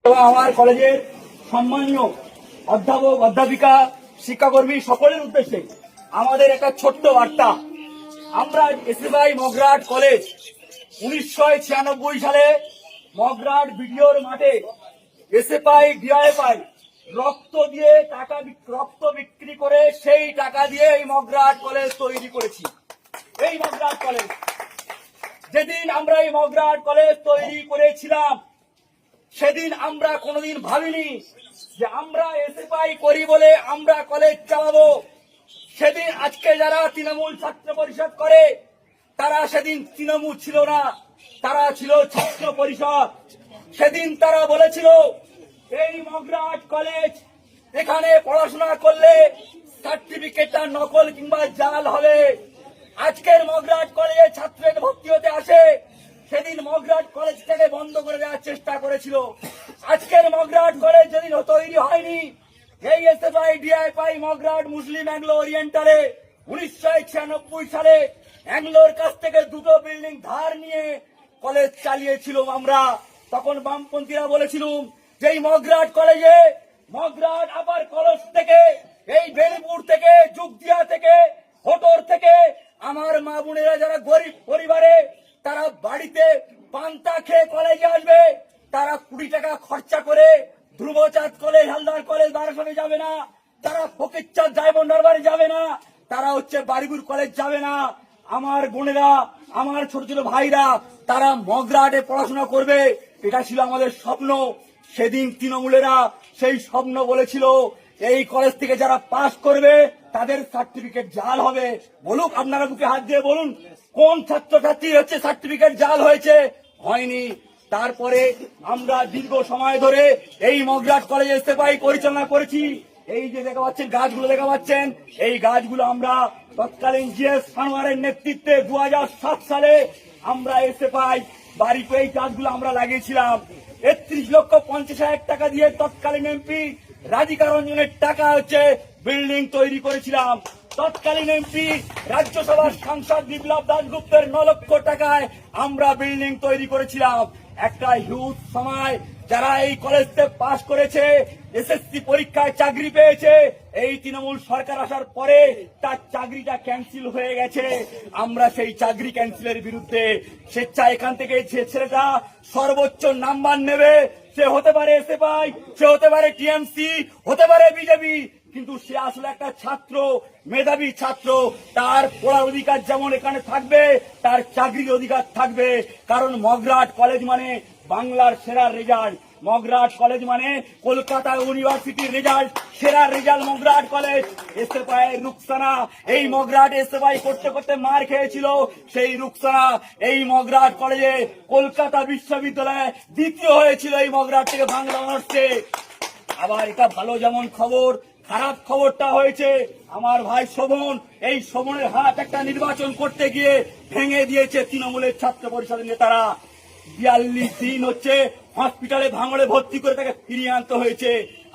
আমার কলেজের সম্মানীয় অধ্যাপক অধ্যাপিকা শিক্ষাকর্মী সকলের উদ্দেশ্যে আমাদের একটা ছোট্ট বার্তা। আমরা এসএফআই মগরাট কলেজ 1996 সালে মগরাট বিডিওর মাঠে এসএফআই ডিআইএফআই রক্ত দিয়ে রক্ত বিক্রি করে সেই টাকা দিয়ে এই মগরাট কলেজ তৈরি করেছি। এই মগরাট কলেজ যেদিন আমরা এই মগরাট কলেজ তৈরি করেছিলাম সেদিন আমরা কোনোদিন ভাবিনি যে আমরা এসএফআই করি বলে আমরা কলেজ চালাবো। সেদিন আজকে যারা তৃণমূল ছাত্র পরিষদ করে তারা সেদিন তৃণমূল ছিল না, তারা ছিল ছাত্র পরিষদ। সেদিন তারা বলেছিল এই মগরাট কলেজ এখানে পড়াশোনা করলে সার্টিফিকেটটা নকল কিংবা জাল হবে। আজকের মগরাট কলেজে ছাত্রদের ভর্তি হতে আসে, সেদিন মগরাট কলেজটাকে বন্ধ করে দেওয়ার চেষ্টা করেছিল। আজকের মগরাট কলেজ যেদিন তৈরি হয়নি, এই এসএফআই ডিআইএফআই মগরাট মুসলিম অ্যাংলো ওরিয়েন্টালে 1996 সালে অ্যাংলোর কাছ থেকে দুটো বিল্ডিং ধার নিয়ে কলেজ চালিয়েছিল আমরা। তখন বামপন্থীরা বলেছিলাম যে এই মগরাট কলেজে মগরাট আবার কলেজ থেকে এই বেলপুর থেকে যুগদিয়া থেকে হোটর থেকে আমার মা বোনেরা যারা গরিব পরিবারে তারা বাড়িতে পান্তা খেয়ে কলেজে আসবে, তারা 20 টাকা খরচা করে ধ্রুবচাঁদ কলেজ হালদার কলেজ বারাসতে যাবে না, তারা ফকিরচাঁদ জায়বন্ডার বাড়ি যাবে না, তারা বারিপুর কলেজ যাবে না। আমার বোনেরা আমার ছোট ছোট ভাইরা তারা মগরাটে পড়াশোনা করবে, এটা ছিল আমাদের স্বপ্ন। সেদিন তৃণমূলেরা সেই স্বপ্ন বলেছিল এই কলেজ থেকে যারা পাশ করবে তাদের সার্টিফিকেট জাল হবে। বলুক আপনারা বুকে হাত দিয়ে বলুন কোন ছাত্রছাত্রী সার্টিফিকেট জাল হয়েছে? হয়নি। তারপরে আমরা দীর্ঘ সময় ধরে এই মগরাট কলেজে এসএফআই পরিচালনা করেছি। এই যে দেখা পাচ্ছেন গাছগুলো দেখা পাচ্ছেন, এই গাছগুলো আমরা তৎকালীন জিএস সানোয়ারের নেতৃত্বে 2007 সালে আমরা এসএফআই বাড়িতে এই গাছগুলো আমরা লাগিয়েছিলাম। 31,50,000 টাকা দিয়ে তৎকালীন এমপি রাধিকা রঞ্জনের টাকা বিল্ডিং তৈরি করেছিলাম। তৎকালীন এমপি রাজ্যসভার সাংসদ বিপ্লব দাশগুপ্তের 9 লক্ষ টাকায় আমরা বিল্ডিং তৈরি করেছিলাম। একটা হিউজ সময় যারা এই কলেজে পাশ করেছে, এসএসসি পরীক্ষায় চাকরি পেয়েছে, এই তৃণমূল সরকার আসার পরে তার চাকরিটা ক্যান্সেল হয়ে গেছে। আমরা সেই চাকরি ক্যান্সেলের বিরুদ্ধে স্বেচ্ছায় এখান থেকে যে ছেলেটা সর্বোচ্চ নাম্বার নেবে সে হতে পারে এসএফআই, সে হতে পারে টিএমসি, হতে পারে বিজেপি, কিন্তু সে আসলে একটা ছাত্র, মেধাবী ছাত্র। তার পড়ার অধিকার যেমন এখানে থাকবে তার চাকরির অধিকার থাকবে। কারণ মগরাট কলেজ মানে বাংলার সেরা রেজাল্ট, মগরাট কলেজ মানে কলকাতা ইউনিভার্সিটির রেজাল্ট, সেরা result Mograhat college. SFI Rukhsana এই মগরাট এসএফআই করতে করতে মার খেয়েছিল, সেই রুকসানা এই মগরাট কলেজে কলকাতা বিশ্ববিদ্যালয়ে দ্বিতীয় হয়েছিল এই মগরাট থেকে বাংলা অনার্সে। আবার এটা ভালো যেমন খবর, খারাপ খবরটা হয়েছে আমার ভাই শোভন, এই শোভনের হাত একটা নির্বাচন করতে গিয়ে ভেঙে দিয়েছে তৃণমূলের ছাত্র পরিষদের নেতারা। 42 দিন হসপিটালে ভাঙড়ে ভর্তি করে তাকে ফিরিয়ে আনতে হয়েছে।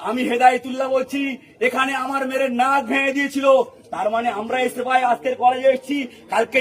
আমি হেদায়েতুল্লাহ বলছি, এখানে আমার মেয়ের নাক ভেঙে দিয়েছিল, তার মানে আমরা এসএফআই আজকের কলেজে এসেছি, কালকে